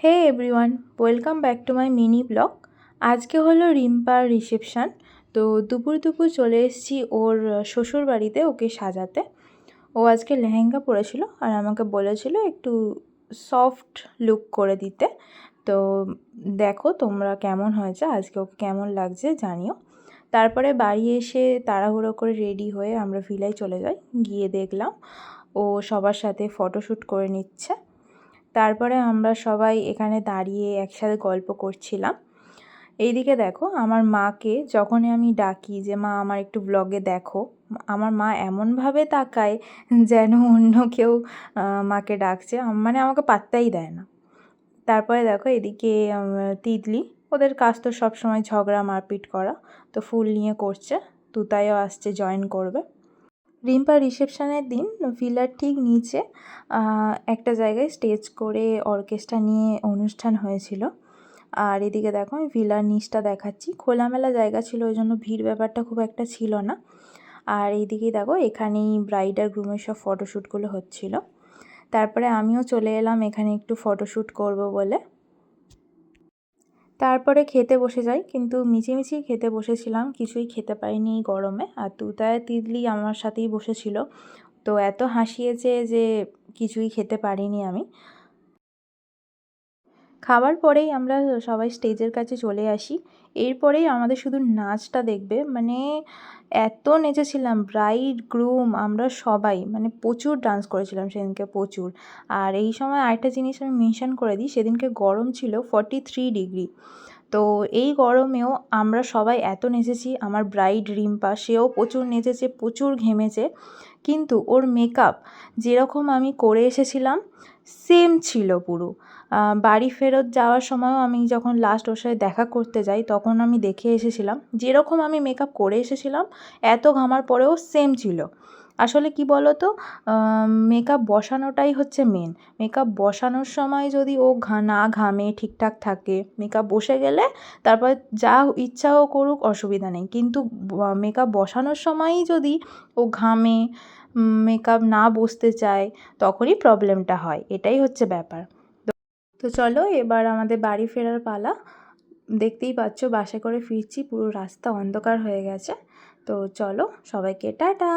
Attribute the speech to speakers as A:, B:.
A: Hey everyone, welcome back to my mini blog. আজকে হলো রিম্পার reception. তো দুপুর দুপুর চলে এসেছি ওর শ্বশুর বাড়িতে ওকে সাজাতে। ও আজকে লেহেঙ্গা পরেছিল আর আমাকে বলেছিল একটু সফট লুক করে দিতে। তো দেখো তোমরা কেমন হয়েছে, আজকে ওকে কেমন লাগছে জানিও। তারপরে বাড়ি এসে তাড়াহুড়ো করে রেডি হয়ে আমরা ভিলায় চলে যাই। গিয়ে দেখলাম ও সবার সাথে ফটোশ্যুট করে নিচ্ছে। তারপরে আমরা সবাই এখানে দাঁড়িয়ে একসাথে গল্প করছিলাম। এইদিকে দেখো আমার মাকে যখনই আমি ডাকি যে মা আমার একটু ব্লগে দেখো, আমার মা এমনভাবে তাকায় যেন অন্য কেউ মাকে ডাকছে, মানে আমাকে পাত্তাই দেয় না। তারপরে দেখো এদিকে তিতলি, ওদের কাজ তো সবসময় ঝগড়া মারপিট করা, তো ফুল নিয়ে করছে। তুতাইও আসছে, জয়েন করবে। রিম্পার রিসেপশানের দিন ভিলার ঠিক নিচে একটা জায়গায় স্টেজ করে অর্কেস্ট্রা নিয়ে অনুষ্ঠান হয়েছিল। আর এদিকে দেখো আমি ভিলার নিচটা দেখাচ্ছি, খোলামেলা জায়গা ছিল, ওই জন্য ভিড় ব্যাপারটা খুব একটা ছিল না। আর এইদিকেই দেখো এখানেই ব্রাইড আর গ্রুমের সব ফটোশ্যুটগুলো হচ্ছিল। তারপরে আমিও চলে এলাম এখানে একটু ফটোশ্যুট করব বলে। তারপরে খেতে বসে যাই, কিন্তু মিছিমিছি খেতে বসেছিলাম, কিছুই খেতে পারিনি এই গরমে। আর তুতায় তিতলি আমার সাথেই বসেছিল, তো এত হাসিয়েছে যে কিছুই খেতে পারিনি আমি। খাবার পরেই আমরা সবাই স্টেজের কাছে চলে আসি। এরপরেই আমাদের শুধু নাচটা দেখবে, মানে এত নেচেছিলাম ব্রাইড গ্রুম, আমরা সবাই মানে প্রচুর ডান্স করেছিলাম সেদিনকে, প্রচুর। আর এই সময় আরেকটা জিনিস আমি মেনশন করে দিই, সেদিনকে গরম ছিল 43 ডিগ্রি। তো এই গরমেও আমরা সবাই এত নেচেছি। আমার ব্রাইড রিম্পা, সেও প্রচুর নেচেছে, প্রচুর ঘেমেছে, কিন্তু ওর মেকআপ যেরকম আমি করে এসেছিলাম সেম ছিল পুরো। বাড়ি ফেরত যাওয়ার সময়ও আমি যখন লাস্ট ওর সাথে দেখা করতে যাই তখন আমি দেখে এসেছিলাম যেরকম আমি মেকআপ করে এসেছিলাম এত ঘামার পরেও সেম ছিল। আসলে কি বলো তো, মেকআপ বসানোটাই হচ্ছে মেন। মেকআপ বসানোর সময় যদি ও না ঘামে, ঠিকঠাক থাকে, মেকআপ বসে গেলে তারপর যা ইচ্ছা ও করুক, অসুবিধা নেই। কিন্তু মেকআপ বসানোর সময়ই যদি ও ঘামে, মেকআপ না বসতে চায়, তখনই প্রবলেমটা হয়। এটাই হচ্ছে ব্যাপার। তো চলো এবার আমাদের বাড়ি ফেরার পালা। দেখতেই পাচ্ছ বাসে করে ফিরছি, পুরো রাস্তা অন্ধকার হয়ে গেছে। তো চলো সবাইকে টাটা।